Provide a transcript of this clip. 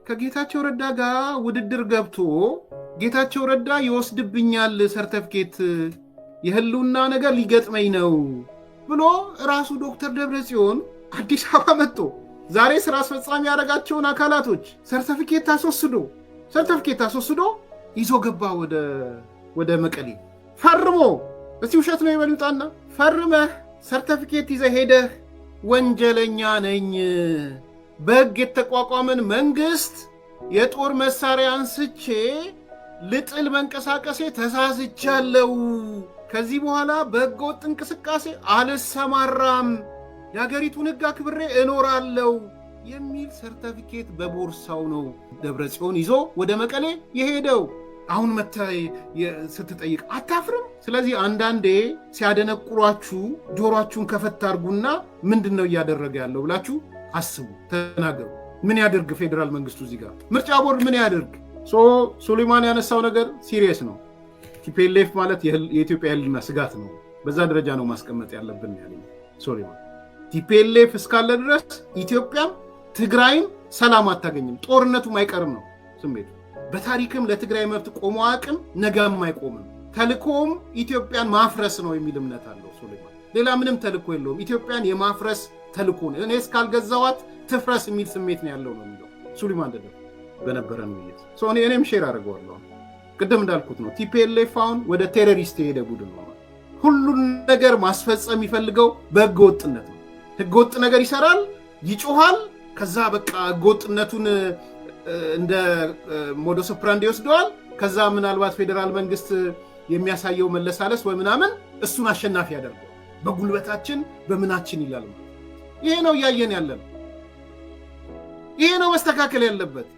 ከጌታቸው ረዳ ጋር ውድድር ገብቶ ጌታቸው ረዳ ይወስድብኛል ሰርተፍኬት የህልውና ነገር ሊገጥመኝ ነው ብሎ ራሱ ዶክተር ደብረጽዮን አዲስ አበባ መጥቶ ዛሬ ስራ አስፈጻሚ ያደረጋቸውን አካላቶች ሰርተፍኬት አስወስዶ ይዞ ገባ ወደ መቀሌ ፈርሞ። እስቲ ውሸት ነው ይበሉጣና ፈርመህ ሰርተፍኬት ይዘህ ሄደህ ወንጀለኛ ነኝ በሕግ የተቋቋመን መንግስት የጦር መሳሪያ አንስቼ ልጥል መንቀሳቀሴ ተሳስቻለሁ፣ ከዚህ በኋላ በሕገ ወጥ እንቅስቃሴ አልሰማራም፣ የሀገሪቱን ሕግ አክብሬ እኖራለሁ የሚል ሰርተፊኬት በቦርሳው ነው ደብረጽዮን ይዞ ወደ መቀሌ የሄደው። አሁን ስትጠይቅ አታፍርም? ስለዚህ አንዳንዴ ሲያደነቁሯችሁ ጆሮአችሁን ከፈት አድርጉና ምንድን ነው እያደረገ ያለው ብላችሁ አስቡ፣ ተናገሩ። ምን ያደርግ ፌዴራል መንግስቱ እዚህ ጋር? ምርጫ ቦርድ ምን ያደርግ? ሱሌማን ያነሳው ነገር ሲሪየስ ነው። ቲፒኤልኤፍ ማለት የኢትዮጵያ ህልውና ስጋት ነው። በዛ ደረጃ ነው ማስቀመጥ ያለብን ያለኝ ሱሌማን። ቲፒኤልኤፍ እስካለ ድረስ ኢትዮጵያም ትግራይም ሰላም አታገኝም፣ ጦርነቱም አይቀርም ነው ስሜቱ። በታሪክም ለትግራይ መብት ቆሞ አቅም ነገም አይቆምም። ተልኮም ኢትዮጵያን ማፍረስ ነው የሚል እምነት አለው ሱሌማን። ሌላ ምንም ተልኮ የለውም። ኢትዮጵያን የማፍረስ ተልኮ ነው። እኔ እስካልገዛዋት ትፍረስ የሚል ስሜት ነው ያለው ነው የሚለው ሱሌማን ደደ በነበረን ውይይት። እኔም ሼር አድርገዋለሁ። ቅድም እንዳልኩት ነው ቲፒኤልኤፍ አሁን ወደ ቴሮሪስት የሄደ ቡድን ነው። ሁሉን ነገር ማስፈጸም የሚፈልገው በህገወጥነት ነው። ህገወጥ ነገር ይሰራል፣ ይጮሃል። ከዛ በቃ ህገወጥነቱን እንደ ሞዶስ ኦፕራንዲ ይወስደዋል። ከዛ ምናልባት ፌዴራል መንግስት የሚያሳየው መለሳለስ ወይ ምናምን እሱን አሸናፊ ያደርገዋል። በጉልበታችን በምናችን ይላል። ይሄ ነው እያየን ያለን። ይሄ ነው መስተካከል ያለበት።